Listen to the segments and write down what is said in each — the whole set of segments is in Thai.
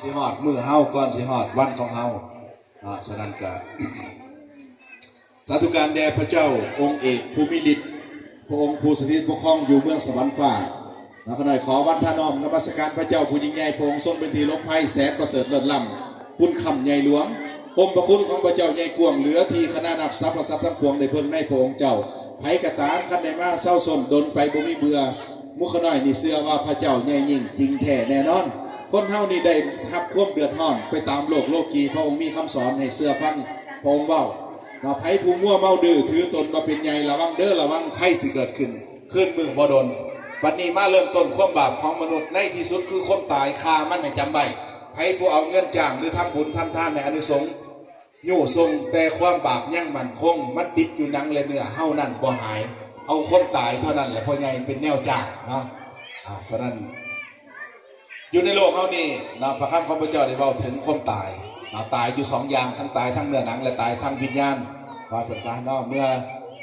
สิฮอดมือเฮาก่อนสิฮอดวันของเฮาฉะนั้นก็สาธุการแด่พระเจ้าองค์เอกภูมิฤทธิ์พระองค์ผู้สถิตปกครองอยู่เมืองสวรรค์ฟ้าขณะขอวันท่านอมนมัสการพระเจ้าผู้ยิ่งใหญ่พระองค์ทรงเป็นที่ลบภัยแสนประเสริฐเลิศล้ำคุณคำใหญ่หลวงองค์พระคุณของพระเจ้าใหญ่กวงเหลือที่คณะนับทรัพย์ทั้งปวงในเพิ่งในพระองค์เจ้าไผกระตามคันในมาเศร้าสนดนไปบ่มีเบื่อมุขน้อยนี่เชื่อว่าพระเจ้าใหญ่ยิ่งจริงแท้แน่นอนคนเฮานี่ได้ทับควบเดือดร้อนไปตามโลกีพระองค์มีคำสอนให้เชื่อฟังพระองค์เว้าไผผู้มั่วเมาดื้อถือตนมาเป็นใหญ่ระวังเด้อระวังไผสิเกิดขึ้นมือบ่ดนบัดนี้มาเริ่มต้นความบาปของมนุษย์ในที่สุดคือความตายคามันให้จำไว้ไผผู้เอาเงินจ้างหรือทำบุญทำทานในอานิสงส์ยู่ทรงแต่ความบาปยังมั่นคงมันติดอยู่หนังและเนื้อเฮานั่นบ่หายเอาความตายเท่านั้นแหละพ่อใหญ่เป็นแนวจ้างเนาะฉะนั้นอยู่ในโลกเฮานี่พระคำของพระเจ้าได้เว้าถึงความตายตายอยู่สองอย่างทั้งตายทั้งเนื้อหนังและตายทั้งวิญญาณว่าสัจจะเนาะเมื่อ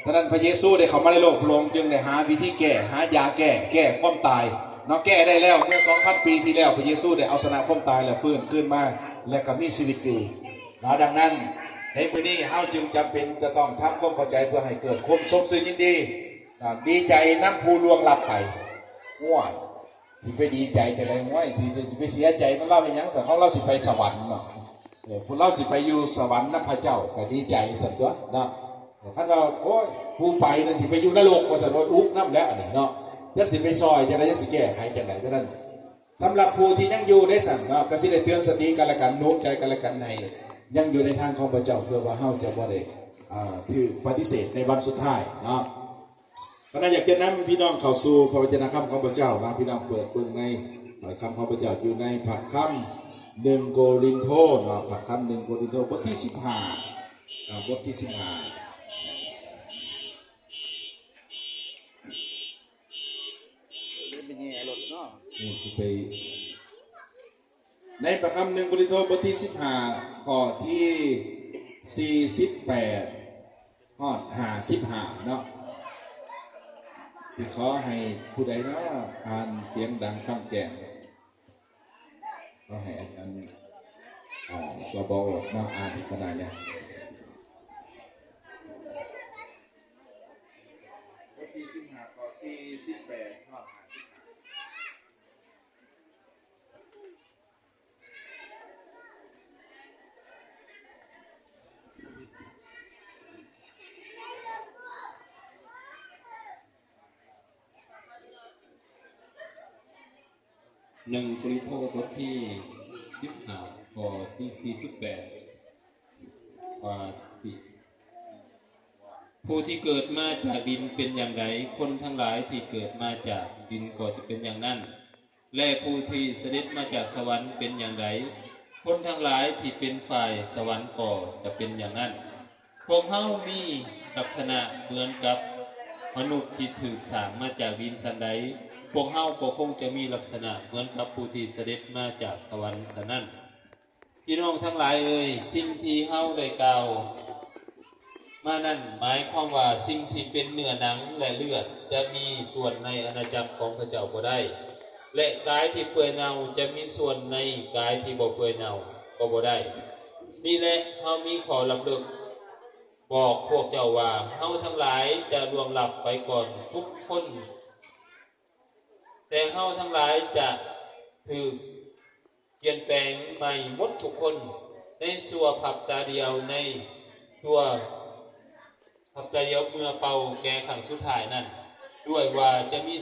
ฉะนั้นพระเยซูได้เข้ามาในโลกพระองค์จึงได้หาวิธีแก้หายาแก้ความตายเนาะแก้ได้แล้วเมื่อ 2,000 ปีที่แล้วพระเยซูได้เอาชนะความตายและฟื้นขึ้นมาและก็มีชีวิตอยู่ดังนั้นในมื้อนี้เฮาจึงจำเป็นจะต้องทำความเข้าใจเพื่อให้เกิดความสมซื่อยินดีดีใจนำผู้ล่วงลับไปง่วยที่ไปดีใจจะได้ง่วยที่ไปเสียใจมันเล่าเป็นหยังแต่เขาเล่าสิไปสวรรค์เนาะผู้เล่าสิไปอยู่สวรรค์นำพระเจ้าก็ดีใจแต่ตัวเนาะท่านเราโอ้ยผู้ไปนั่นที่ไปอยู่นรกว่าจะโดนอุกน้ำแล้วอันนี้เนาะยักษ์สิไปซอยจะได้ยักษ์สิแก้ไขจะไหนก็นั้นสำหรับผู้ที่ยังอยู่ได้สั่งเนาะก็สิได้เตือนสติกันละกันโน้มใจกันละกันในยังอยู่ในทางของพระเจ้าเพื่อว่าเฮาจะบ่ได้ถือปฏิเสธในวันสุดท้ายเนาะเพราะนั้นอยากจะนำพี่น้องเข้าสู่พระวจนะคำของพระเจ้านะพี่น้องเปิดเบิ่งในคำของพระเจ้าอยู่ในพระคำ1 โครินธ์เนาะพระคำ1 โครินธ์บทที่15บทที่15ไปในพระคำ1 โครินธ์บทที่15ข้อที่48ข้อ55เนาะที่ขอให้ผู้ใดเนาะอ่านเสียงดังฟังแก่ก็ให้อาจารย์สบเนาะอ่านอีกก็ได้เนี่ยบทที่15ข้อ48ข้อ1 โครินธ์บทที่15ข้อที่48ผู้ที่เกิดมาจากดินเป็นอย่างไรคนทั้งหลายที่เกิดมาจากดินก็จะเป็นอย่างนั้นและผู้ที่เสด็จมาจากสวรรค์เป็นอย่างไรคนทั้งหลายที่เป็นฝ่ายสวรรค์ก็จะเป็นอย่างนั้นพวกเฮามีลักษณะเหมือนกับมนุษย์ที่ถูกสร้างมาจากดินสันใดพวกเฮาก็คงจะมีลักษณะเหมือนกับผู้ที่เสด็จมาจากสวรรค์นั้นพี่น้องทั้งหลายเอ่ยสิ่งที่เฮาได้กล่าวมานั่นหมายความว่าสิ่งที่เป็นเนื้อหนังและเลือดจะมีส่วนในอาณาจักรของพระเจ้าบ่ได้และกายที่เปื่อยเน่าจะมีส่วนในกายที่บ่เปื่อยเน่าก็บ่ได้นี่แหละเฮามีข้อลำลึกบอกพวกเจ้าว่าเฮาทั้งหลายจะล่วงลับไปก่อนทุกคนแต่เฮาทั้งหลายจะถูกเปลี่ยนแปลงใหม่หมดทุกคนในชั่วพริบตาเดียวในชั่วพริบตาเดียวเมื่อเป่าแก่ครั้งสุดท้ายนั้นด้วยว่าจะมี